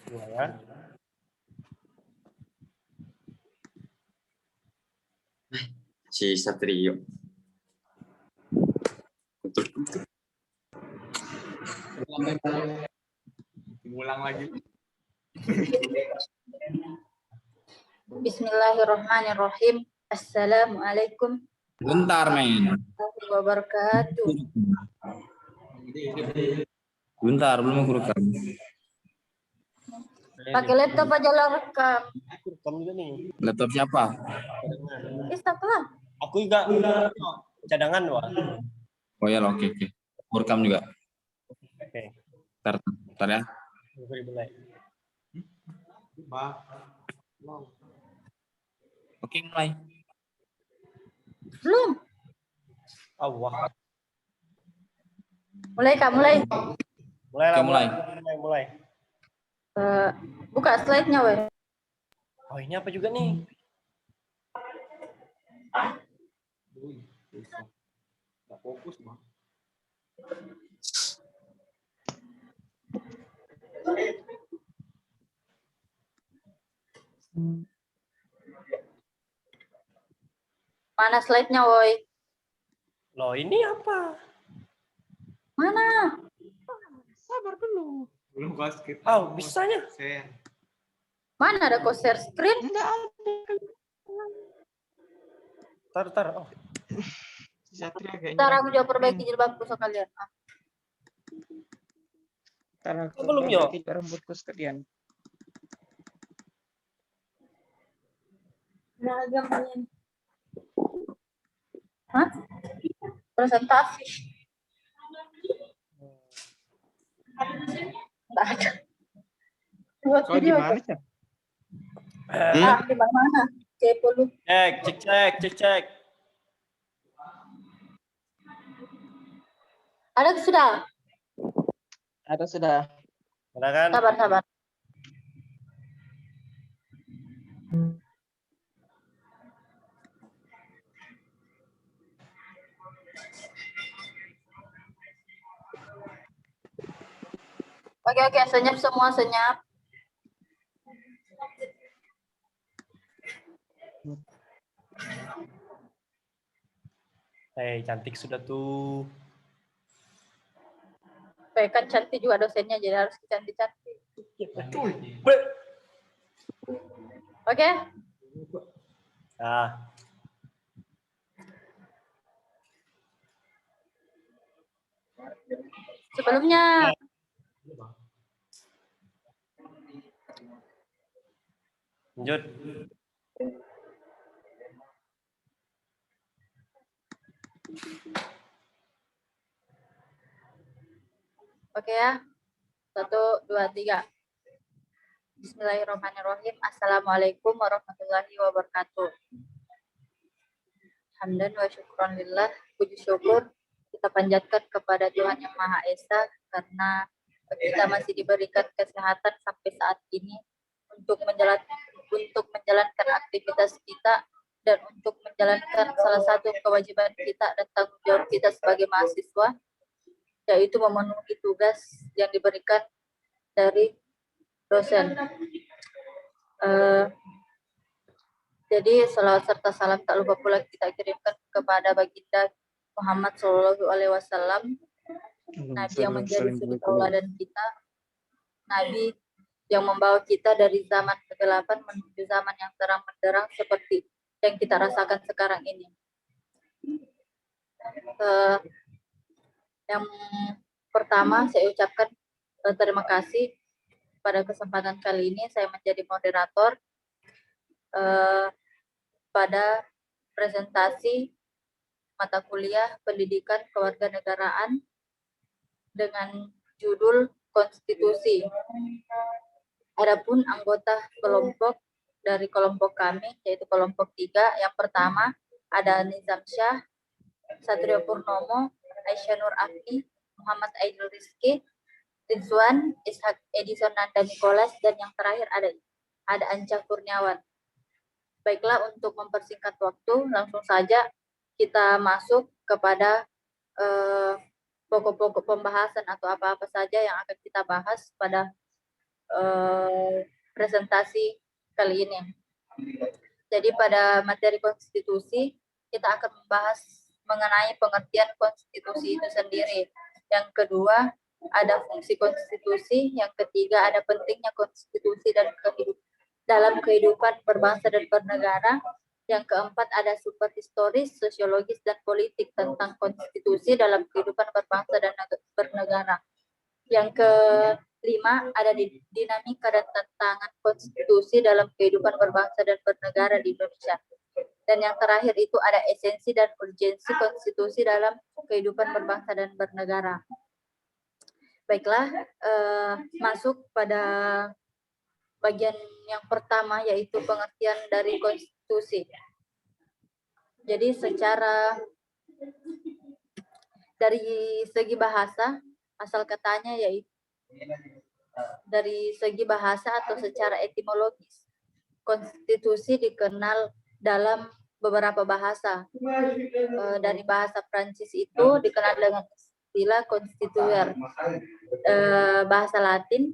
Ya. Si Satrio. Ulang lagi. Bismillahirrahmanirrahim. Assalamualaikum Bentar, men. warahmatullahi wabarakatuh. Bentar, belum aku rekam. Pakai laptop aja lah rekam. Aku rekam juga nih. Laptop siapa? Stop lah. Aku juga cadangan, Wak. Oh ya, oke. Aku rekam juga. Oke. Bentar ya. Beri mulai. Oke, mulai. Belum. Allah. Mulai Kak, mulai. Mulai lah, Oke, mulai. mulai. Buka slide-nya, weh. Oh, ini apa juga nih? Nggak fokus, Bang. Mana slide-nya, woi? Loh, ini apa? Mana? Sabar dulu. Belum basket. Oh, bisanya. Mana ada kok share screen? Enggak ada. Tar. Oh. Satria kayaknya. Ntar aku juga perbaiki jilbabku so kalian. Ntar aku Belum, Yo. perbaiki rambutku sekalian. Hah? Presentasi. Nggak ada. Buat Kau di video. mana sih? Di mana? Kepo lu. Cek. Ada sudah. Ada sudah. Ada kan? Sabar. Oke, senyap semua, senyap. Cantik sudah tuh. Kan cantik juga dosennya, jadi harus cantik-cantik. Betul. Oke? Nah, Sebelumnya, lanjut. oke ya. 1, 2, 3. Bismillahirrahmanirrahim. Assalamualaikum warahmatullahi wabarakatuh. Hamdan wa syukron lillah. Puji syukur kita panjatkan kepada Tuhan Yang Maha Esa karena kita masih diberikan kesehatan sampai saat ini untuk menjalankan aktivitas kita dan untuk menjalankan salah satu kewajiban kita dan tanggung jawab kita sebagai mahasiswa, yaitu memenuhi tugas yang diberikan dari dosen. Jadi salawat serta salam tak lupa pula kita kirimkan kepada baginda Muhammad SAW, Nabi yang menjadi suri tauladan kita, Nabi yang membawa kita dari zaman kegelapan menuju zaman yang terang benderang seperti yang kita rasakan sekarang ini. Yang pertama saya ucapkan terima kasih pada kesempatan kali ini saya menjadi moderator pada presentasi mata kuliah Pendidikan Kewarganegaraan dengan judul Konstitusi. Adapun anggota kelompok dari kelompok kami yaitu kelompok 3, yang pertama ada Nizam Syah, Satrio Purnomo, Aisyah Nur Afni, Muhammad Aidil Rizky, Rizwan, Ishak Edison Nanda Nicholas, dan yang terakhir ada Anca Kurniawan. Baiklah, untuk mempersingkat waktu, langsung saja kita masuk kepada pokok-pokok pembahasan atau apa-apa saja yang akan kita bahas pada presentasi kali ini. Jadi pada materi konstitusi kita akan membahas mengenai pengertian konstitusi itu sendiri. Yang kedua ada fungsi konstitusi, yang ketiga ada pentingnya konstitusi dan dalam kehidupan berbangsa dan bernegara. Yang keempat ada sumber historis, sosiologis, dan politik tentang konstitusi dalam kehidupan berbangsa dan bernegara. Yang kelima ada dinamika dan tantangan konstitusi dalam kehidupan berbangsa dan bernegara di Indonesia. Dan yang terakhir itu ada esensi dan urgensi konstitusi dalam kehidupan berbangsa dan bernegara. Baiklah, masuk pada bagian yang pertama yaitu pengertian dari konstitusi. Jadi dari segi bahasa, asal katanya yaitu dari segi bahasa atau secara etimologis, konstitusi dikenal dalam beberapa bahasa. Dari bahasa Prancis itu dikenal dengan istilah constituer. Bahasa Latin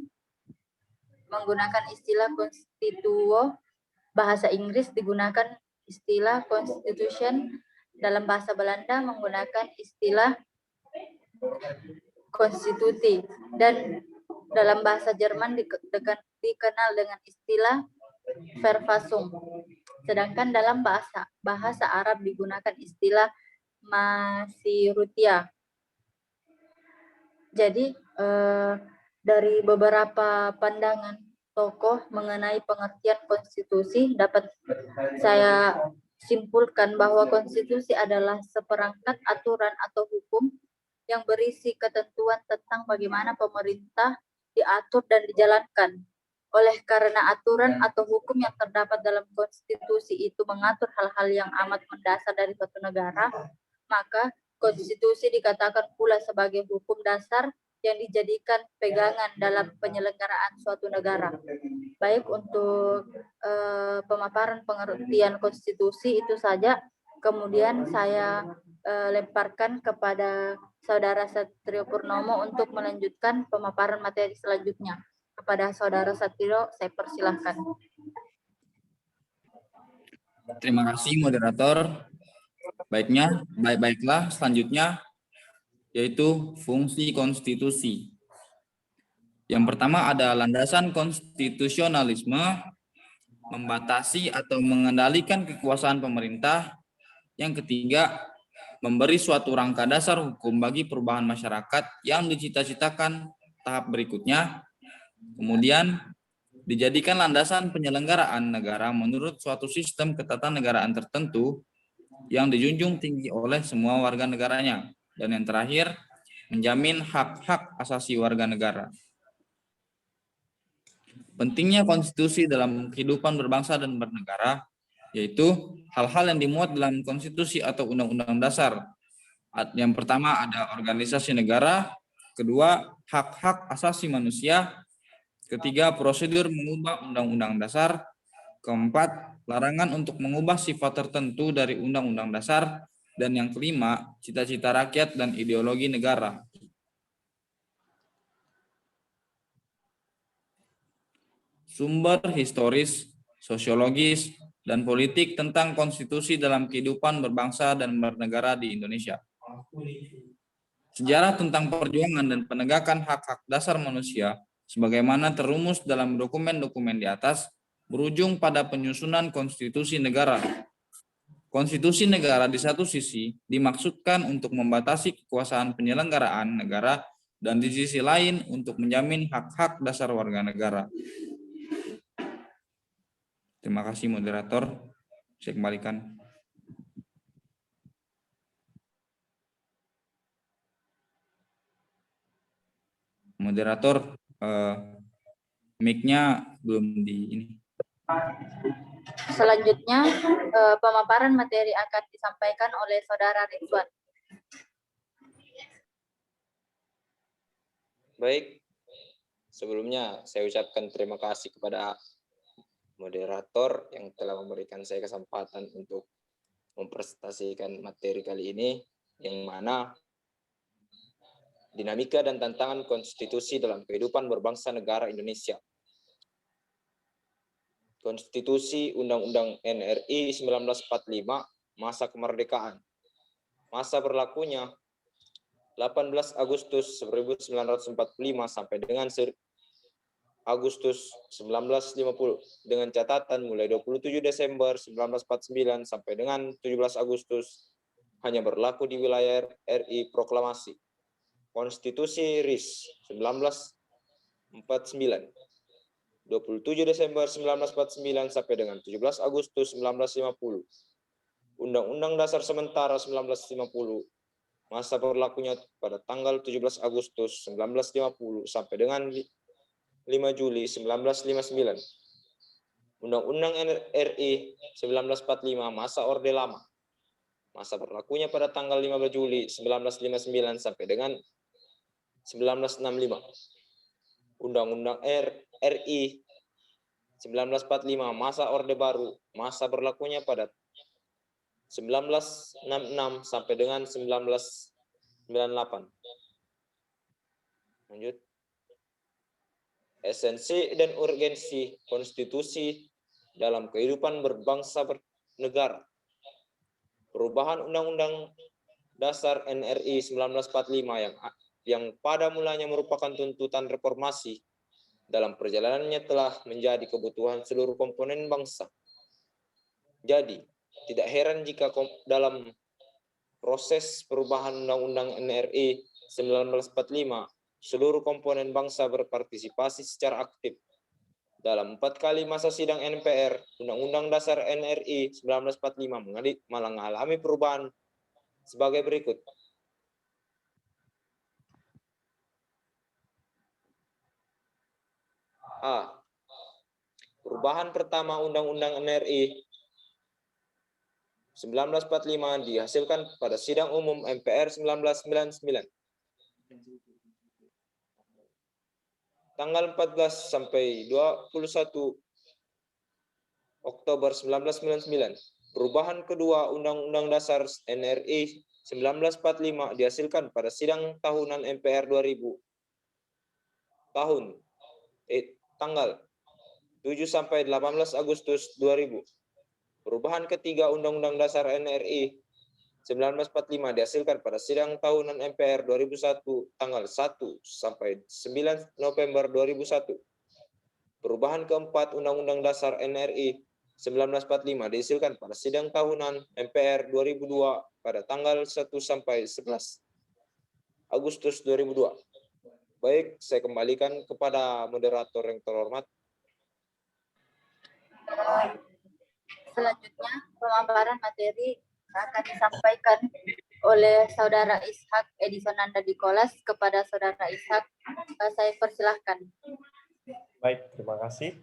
menggunakan istilah constituo. Bahasa Inggris digunakan istilah constitution. Dalam bahasa Belanda menggunakan istilah konstitusi. Dan dalam bahasa Jerman dikenal dengan istilah Verfassung. Sedangkan dalam bahasa Arab digunakan istilah Masirutia. Jadi dari beberapa pandangan tokoh mengenai pengertian konstitusi dapat saya simpulkan bahwa konstitusi adalah seperangkat aturan atau hukum yang berisi ketentuan tentang bagaimana pemerintah diatur dan dijalankan. Oleh karena aturan atau hukum yang terdapat dalam konstitusi itu mengatur hal-hal yang amat mendasar dari suatu negara, maka konstitusi dikatakan pula sebagai hukum dasar yang dijadikan pegangan dalam penyelenggaraan suatu negara. Baik, untuk pemaparan pengertian konstitusi itu saja. Kemudian saya lemparkan kepada Saudara Satrio Purnomo untuk melanjutkan pemaparan materi selanjutnya. Kepada Saudara Satrio, saya persilahkan. Terima kasih moderator. Baiklah selanjutnya yaitu fungsi konstitusi. Yang pertama ada landasan konstitusionalisme, membatasi atau mengendalikan kekuasaan pemerintah. Yang ketiga, memberi suatu rangka dasar hukum bagi perubahan masyarakat yang dicita-citakan tahap berikutnya. Kemudian, dijadikan landasan penyelenggaraan negara menurut suatu sistem ketatanegaraan tertentu yang dijunjung tinggi oleh semua warga negaranya. Dan yang terakhir, menjamin hak-hak asasi warga negara. Pentingnya konstitusi dalam kehidupan berbangsa dan bernegara, yaitu hal-hal yang dimuat dalam konstitusi atau undang-undang dasar. Yang pertama ada organisasi negara, kedua hak-hak asasi manusia, ketiga prosedur mengubah undang-undang dasar, keempat larangan untuk mengubah sifat tertentu dari undang-undang dasar, dan yang kelima cita-cita rakyat dan ideologi negara. Sumber historis, sosiologis, dan politik tentang konstitusi dalam kehidupan berbangsa dan bernegara di Indonesia. Sejarah tentang perjuangan dan penegakan hak-hak dasar manusia sebagaimana terumus dalam dokumen-dokumen di atas berujung pada penyusunan konstitusi negara. Konstitusi negara di satu sisi dimaksudkan untuk membatasi kekuasaan penyelenggaraan negara dan di sisi lain untuk menjamin hak-hak dasar warga negara. Terima kasih moderator. Saya kembalikan. Moderator, mic-nya belum di ini. Selanjutnya, pemaparan materi akan disampaikan oleh Saudara Ridwan. Baik, sebelumnya saya ucapkan terima kasih kepada moderator yang telah memberikan saya kesempatan untuk mempresentasikan materi kali ini, yang mana dinamika dan tantangan konstitusi dalam kehidupan berbangsa negara Indonesia. Konstitusi Undang-Undang NRI 1945 masa kemerdekaan. Masa berlakunya 18 Agustus 1945 sampai dengan Agustus 1950 dengan catatan mulai 27 Desember 1949 sampai dengan 17 Agustus hanya berlaku di wilayah RI Proklamasi. Konstitusi RIS 1949 27 Desember 1949 sampai dengan 17 Agustus 1950. Undang-Undang Dasar Sementara 1950 masa berlakunya pada tanggal 17 Agustus 1950 sampai dengan 5 Juli 1959. Undang-Undang RI 1945 masa Orde Lama. Masa berlakunya pada tanggal 15 Juli 1959 sampai dengan 1965. Undang-Undang RI 1945 masa Orde Baru. Masa berlakunya pada 1966 sampai dengan 1998. Lanjut. Esensi dan urgensi konstitusi dalam kehidupan berbangsa bernegara. Perubahan Undang-Undang Dasar NRI 1945 yang pada mulanya merupakan tuntutan reformasi dalam perjalanannya telah menjadi kebutuhan seluruh komponen bangsa. Jadi, tidak heran jika dalam proses perubahan Undang-Undang NRI 1945 seluruh komponen bangsa berpartisipasi secara aktif. Dalam 4 kali masa sidang MPR, Undang-Undang Dasar NRI 1945 mengalami perubahan sebagai berikut. A. Perubahan pertama Undang-Undang NRI 1945 dihasilkan pada sidang umum MPR 1999. Tanggal 14 sampai 21 Oktober 1999. Perubahan kedua Undang-Undang Dasar NRI 1945 dihasilkan pada sidang tahunan MPR 2000. Tanggal 7 sampai 18 Agustus 2000. Perubahan ketiga Undang-Undang Dasar NRI 1945 dihasilkan pada sidang tahunan MPR 2001 tanggal 1 sampai 9 November 2001. Perubahan keempat Undang-Undang Dasar NRI 1945 dihasilkan pada sidang tahunan MPR 2002 pada tanggal 1 sampai 11 Agustus 2002. Baik, saya kembalikan kepada moderator yang terhormat. Selanjutnya, pemaparan materi akan disampaikan oleh Saudara Ishak Edison Nanda Dikolas kepada Saudara Ishak. Saya persilahkan. Baik, terima kasih.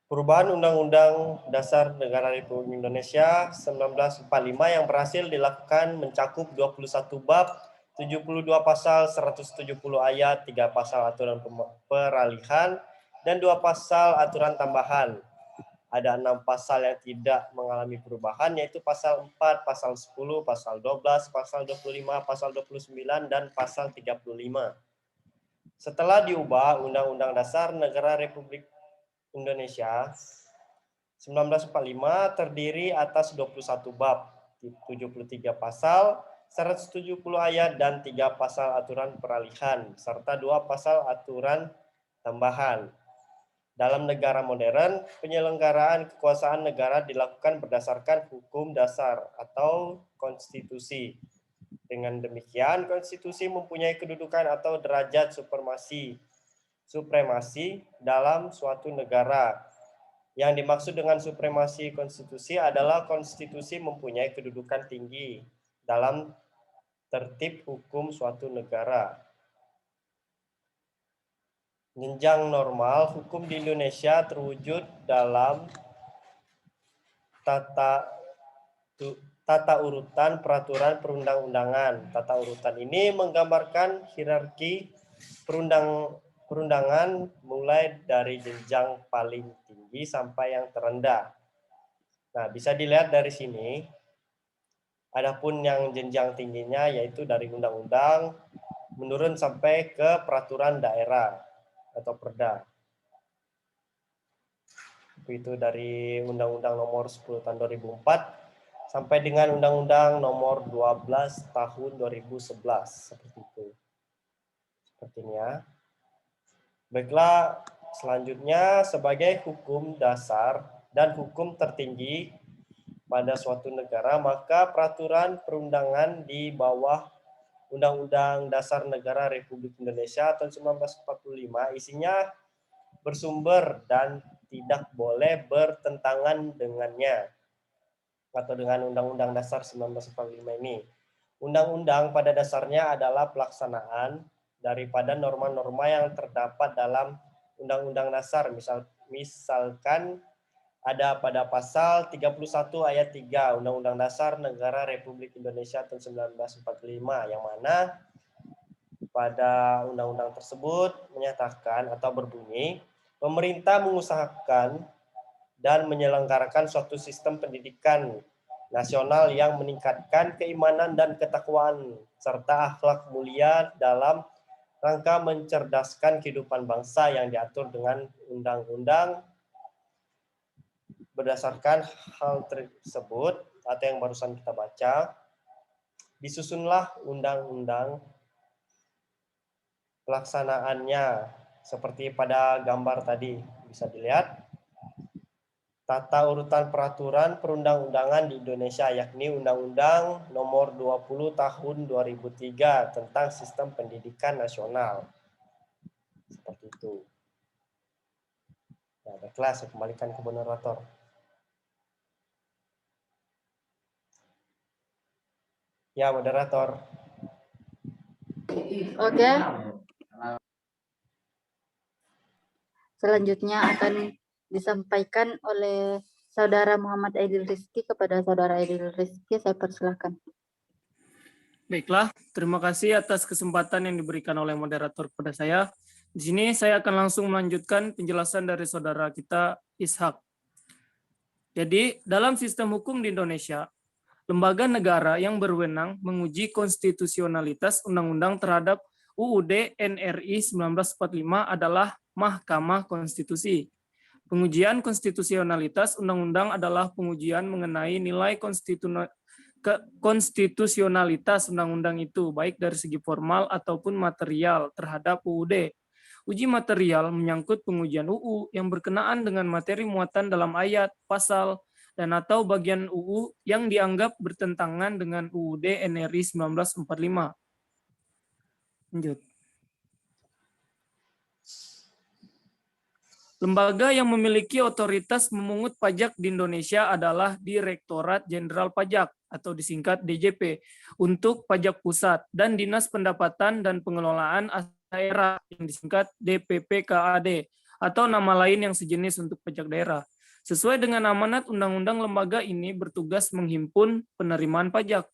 Perubahan Undang-Undang Dasar Negara Republik Indonesia 1945 yang berhasil dilakukan mencakup 21 bab, 72 pasal, 170 ayat, 3 pasal aturan peralihan, dan 2 pasal aturan tambahan. Ada 6 pasal yang tidak mengalami perubahan, yaitu pasal 4, pasal 10, pasal 12, pasal 25, pasal 29, dan pasal 35. Setelah diubah, Undang-Undang Dasar Negara Republik Indonesia 1945 terdiri atas 21 bab, 73 pasal, 170 ayat, dan 3 pasal aturan peralihan, serta 2 pasal aturan tambahan. Dalam negara modern, penyelenggaraan kekuasaan negara dilakukan berdasarkan hukum dasar atau konstitusi. Dengan demikian, konstitusi mempunyai kedudukan atau derajat supremasi dalam suatu negara. Yang dimaksud dengan supremasi konstitusi adalah konstitusi mempunyai kedudukan tinggi dalam tertib hukum suatu negara. Jenjang normal hukum di Indonesia terwujud dalam tata urutan peraturan perundang-undangan. Tata urutan ini menggambarkan hierarki perundangan mulai dari jenjang paling tinggi sampai yang terendah. Nah, bisa dilihat dari sini. Adapun yang jenjang tingginya yaitu dari undang-undang menurun sampai ke peraturan daerah atau perda. Itu dari Undang-Undang Nomor 10 Tahun 2004 sampai dengan Undang-Undang Nomor 12 Tahun 2011, seperti itu. Seperti ini ya. Baiklah, selanjutnya sebagai hukum dasar dan hukum tertinggi pada suatu negara, maka peraturan perundangan di bawah Undang-Undang Dasar Negara Republik Indonesia tahun 1945 isinya bersumber dan tidak boleh bertentangan dengannya atau dengan Undang-Undang Dasar 1945 ini. Undang-undang pada dasarnya adalah pelaksanaan daripada norma-norma yang terdapat dalam Undang-Undang Dasar. Misalkan ada pada pasal 31 ayat 3 Undang-Undang Dasar Negara Republik Indonesia tahun 1945 yang mana pada undang-undang tersebut menyatakan atau berbunyi pemerintah mengusahakan dan menyelenggarakan suatu sistem pendidikan nasional yang meningkatkan keimanan dan ketakwaan serta akhlak mulia dalam rangka mencerdaskan kehidupan bangsa yang diatur dengan undang-undang. Berdasarkan hal tersebut atau yang barusan kita baca, disusunlah undang-undang pelaksanaannya seperti pada gambar tadi bisa dilihat. Tata urutan peraturan perundang-undangan di Indonesia yakni Undang-Undang Nomor 20 Tahun 2003 tentang Sistem Pendidikan Nasional. Seperti itu. Nah, baiklah, saya kembalikan ke moderator. Ya, moderator. Oke. Selanjutnya akan disampaikan oleh Saudara Muhammad Aidil Rizki kepada Saudara Aidil Rizki. Saya persilahkan. Baiklah, terima kasih atas kesempatan yang diberikan oleh moderator kepada saya. Di sini saya akan langsung melanjutkan penjelasan dari saudara kita Ishak. Jadi, dalam sistem hukum di Indonesia, lembaga negara yang berwenang menguji konstitusionalitas undang-undang terhadap UUD NRI 1945 adalah Mahkamah Konstitusi. Pengujian konstitusionalitas undang-undang adalah pengujian mengenai nilai konstitusionalitas undang-undang itu, baik dari segi formal ataupun material terhadap UUD. Uji material menyangkut pengujian UU yang berkenaan dengan materi muatan dalam ayat, pasal, dan atau bagian UU yang dianggap bertentangan dengan UUD NRI 1945. Lanjut. Lembaga yang memiliki otoritas memungut pajak di Indonesia adalah Direktorat Jenderal Pajak atau disingkat DJP untuk pajak pusat dan Dinas Pendapatan dan Pengelolaan Daerah yang disingkat DPPKAD atau nama lain yang sejenis untuk pajak daerah. Sesuai dengan amanat undang-undang, lembaga ini bertugas menghimpun penerimaan pajak.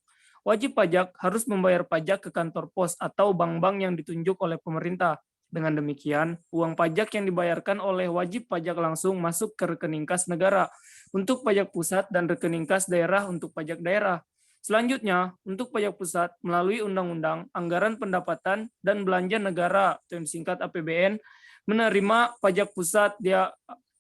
Wajib pajak harus membayar pajak ke kantor pos atau bank-bank yang ditunjuk oleh pemerintah. Dengan demikian, uang pajak yang dibayarkan oleh wajib pajak langsung masuk ke rekening kas negara untuk pajak pusat dan rekening kas daerah untuk pajak daerah. Selanjutnya, untuk pajak pusat melalui Undang-Undang Anggaran Pendapatan dan Belanja Negara atau yang disingkat APBN, menerima pajak pusat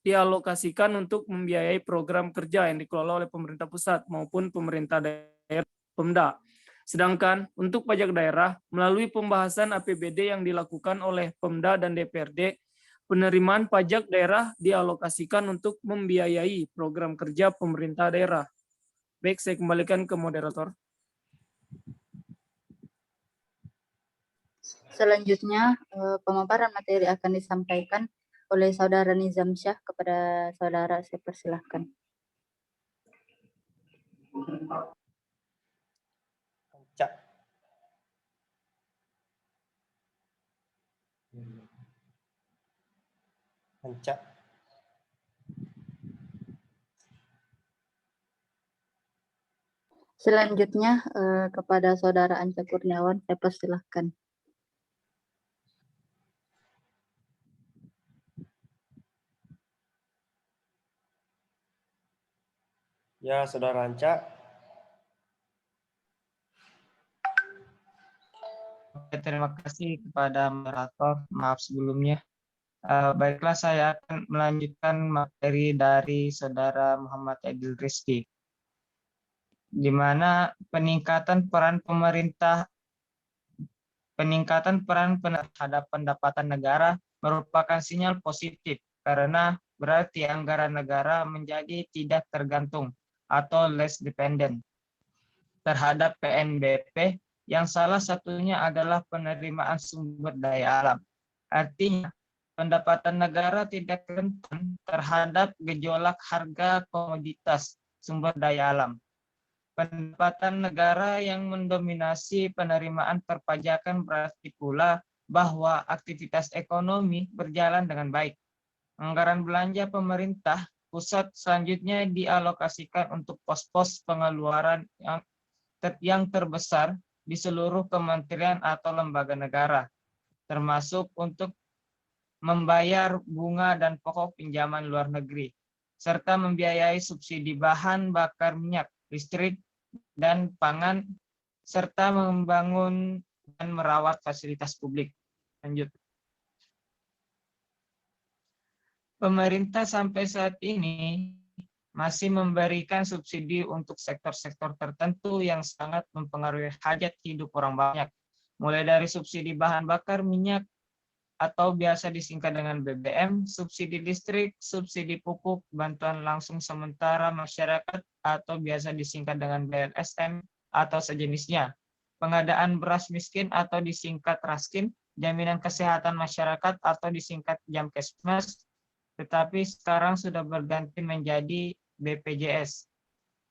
dialokasikan untuk membiayai program kerja yang dikelola oleh pemerintah pusat maupun pemerintah daerah Pemda. Sedangkan untuk pajak daerah melalui pembahasan APBD yang dilakukan oleh Pemda dan DPRD, penerimaan pajak daerah dialokasikan untuk membiayai program kerja pemerintah daerah. Baik, saya kembalikan ke moderator. Selanjutnya, pemaparan materi akan disampaikan oleh Saudara Nizam Syah kepada Saudara. Saya persilahkan. Ancak. Selanjutnya kepada Saudara Anca Kurniawan, saya persilahkan. Ya, Saudara Anca. Oke, terima kasih kepada moderator. Maaf sebelumnya. Baiklah, saya akan melanjutkan materi dari Saudara Muhammad Edil Rizki, di mana peningkatan peran terhadap pendapatan negara merupakan sinyal positif karena berarti anggaran negara menjadi tidak tergantung atau less dependent terhadap PNBP yang salah satunya adalah penerimaan sumber daya alam. Artinya, pendapatan negara tidak rentan terhadap gejolak harga komoditas sumber daya alam. Pendapatan negara yang mendominasi penerimaan perpajakan berarti pula bahwa aktivitas ekonomi berjalan dengan baik. Anggaran belanja pemerintah pusat selanjutnya dialokasikan untuk pos-pos pengeluaran yang terbesar di seluruh kementerian atau lembaga negara, termasuk untuk membayar bunga dan pokok pinjaman luar negeri, serta membiayai subsidi bahan bakar minyak, listrik, dan pangan, serta membangun dan merawat fasilitas publik. Lanjut. Pemerintah sampai saat ini masih memberikan subsidi untuk sektor-sektor tertentu yang sangat mempengaruhi hajat hidup orang banyak, mulai dari subsidi bahan bakar minyak atau biasa disingkat dengan BBM, subsidi listrik, subsidi pupuk, bantuan langsung sementara masyarakat atau biasa disingkat dengan BLSM atau sejenisnya, pengadaan beras miskin atau disingkat Raskin, jaminan kesehatan masyarakat atau disingkat Jamkesmas, tetapi sekarang sudah berganti menjadi BPJS.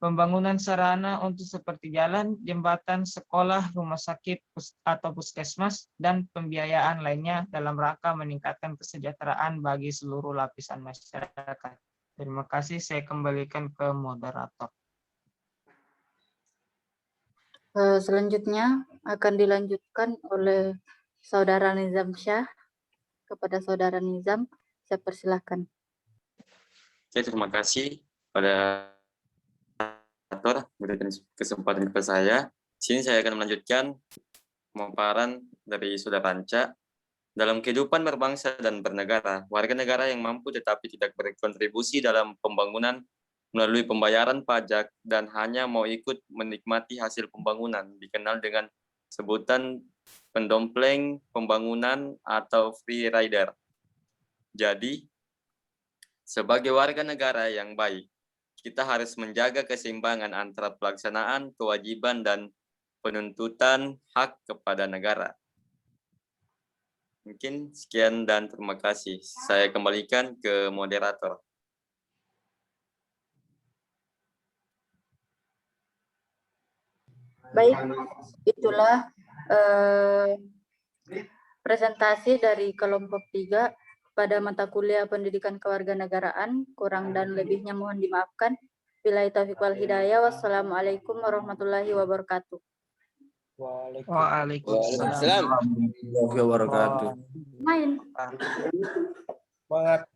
Pembangunan sarana untuk seperti jalan, jembatan, sekolah, rumah sakit, atau puskesmas, dan pembiayaan lainnya dalam rangka meningkatkan kesejahteraan bagi seluruh lapisan masyarakat. Terima kasih, saya kembalikan ke moderator. Selanjutnya akan dilanjutkan oleh Saudara Nizam Syah. Kepada Saudara Nizam, saya persilahkan. Oke, terima kasih pada memberikan kesempatan kepada saya. Di sini saya akan melanjutkan pemaparan dari Saudara Ranca. Dalam kehidupan berbangsa dan bernegara, warga negara yang mampu tetapi tidak berkontribusi dalam pembangunan melalui pembayaran pajak dan hanya mau ikut menikmati hasil pembangunan dikenal dengan sebutan pendompleng pembangunan atau free rider. Jadi, sebagai warga negara yang baik, kita harus menjaga keseimbangan antara pelaksanaan kewajiban dan penuntutan hak kepada negara. Mungkin sekian dan terima kasih. Saya kembalikan ke moderator. Baik, itulah presentasi dari kelompok 3 pada mata kuliah Pendidikan Kewarganegaraan. Kurang dan lebihnya mohon dimaafkan. Billahi taufiq wal hidayah. Wassalamualaikum warahmatullahi wabarakatuh. Waalaikumsalam. Warahmatullahi wabarakatuh. Main. Semangat.